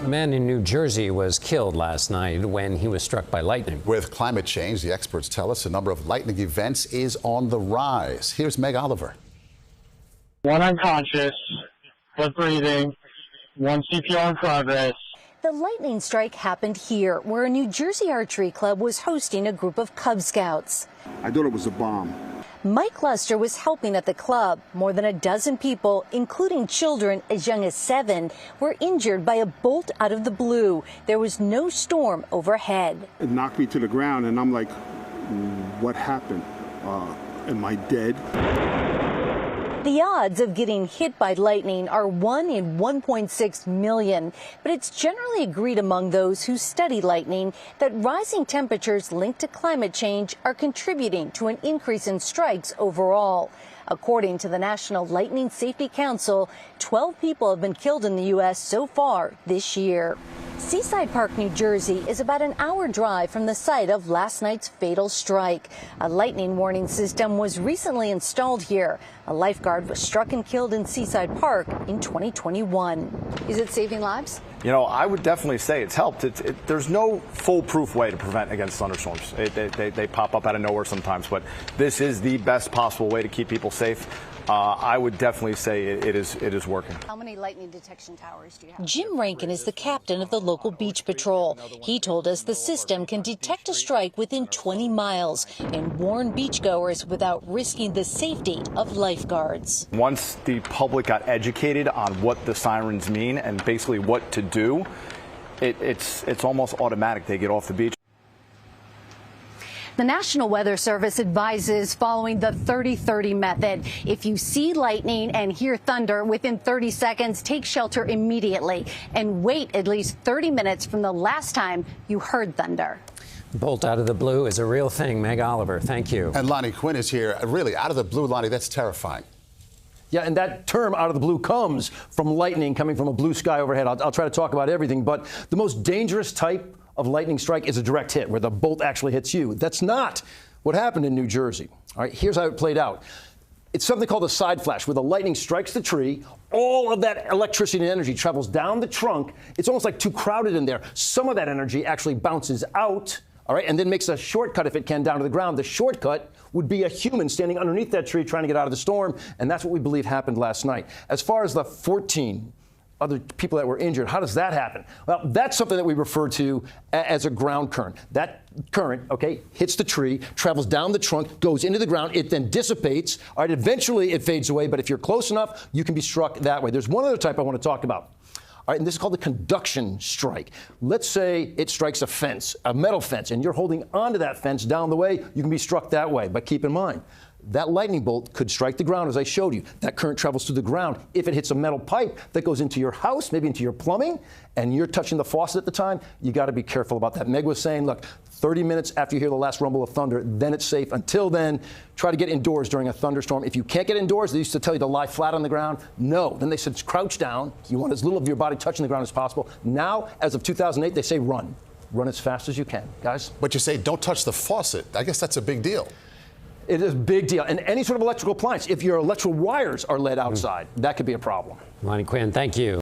A man in New Jersey was killed last night when he was struck by lightning. With climate change, the experts tell us the number of lightning events is on the rise. Here's Meg Oliver. One unconscious, but breathing, one CPR in progress. The lightning strike happened here, where a New Jersey archery club was hosting a group of Cub Scouts. I thought it was a bomb. Mike Lester was helping at the club. More than a dozen people, including children as young as 7, were injured by a bolt out of the blue. There was no storm overhead. It knocked me to the ground, and I'm like, what happened? Am I dead? The odds of getting hit by lightning are 1 in 1.6 million, but it's generally agreed among those who study lightning that rising temperatures linked to climate change are contributing to an increase in strikes overall. According to the National Lightning Safety Council, 12 people have been killed in the U.S. so far this year. Seaside Park, New Jersey is about an hour drive from the site of last night's fatal strike. A lightning warning system was recently installed here. A lifeguard was struck and killed in Seaside Park in 2021. Is it saving lives? You know, I would definitely say it's helped. There's no foolproof way to prevent against thunderstorms. They pop up out of nowhere sometimes, but this is the best possible way to keep people safe. I would definitely say it is working. How many lightning detection towers do you have? Jim Rankin is the captain of the local beach patrol. He told us the system can detect a strike within 20 miles and warn beachgoers without risking the safety of lifeguards. Once the public got educated on what the sirens mean and basically what to do, it's almost automatic. They get off the beach. The National Weather Service advises following the 30-30 method. If you see lightning and hear thunder within 30 seconds, take shelter immediately and wait at least 30 minutes from the last time you heard thunder. Bolt out of the blue is a real thing. Meg Oliver, thank you. And Lonnie Quinn is here. Really, out of the blue, Lonnie, that's terrifying. Yeah, and that term out of the blue comes from lightning coming from a blue sky overhead. I'll try to talk about everything, but the most dangerous type of lightning strike is a direct hit, where the bolt actually hits you. That's not what happened in New Jersey. All right, here's how it played out. It's something called a side flash, where the lightning strikes the tree. All of that electricity and energy travels down the trunk. It's almost like too crowded in there. Some of that energy actually bounces out, all right, and then makes a shortcut, if it can, down to the ground. The shortcut would be a human standing underneath that tree trying to get out of the storm, and that's what we believe happened last night. As far as the 14 other people that were injured, how does that happen? Well, that's something that we refer to as a ground current. That current, okay, hits the tree, travels down the trunk, goes into the ground, it then dissipates. All right, eventually it fades away, but if you're close enough, you can be struck that way. There's one other type I want to talk about. All right, and this is called the conduction strike. Let's say it strikes a fence, a metal fence, and you're holding onto that fence down the way, you can be struck that way. But keep in mind, that lightning bolt could strike the ground, as I showed you. That current travels through the ground. If it hits a metal pipe that goes into your house, maybe into your plumbing, and you're touching the faucet at the time, you got to be careful about that. Meg was saying, look, 30 minutes after you hear the last rumble of thunder, then it's safe. Until then, try to get indoors during a thunderstorm. If you can't get indoors, they used to tell you to lie flat on the ground. No. Then they said crouch down. You want as little of your body touching the ground as possible. Now, as of 2008, they say run. Run as fast as you can, guys. But you say don't touch the faucet. I guess that's a big deal. It is a big deal. And any sort of electrical appliance, if your electrical wires are led outside, that could be a problem. Lonnie Quinn, thank you.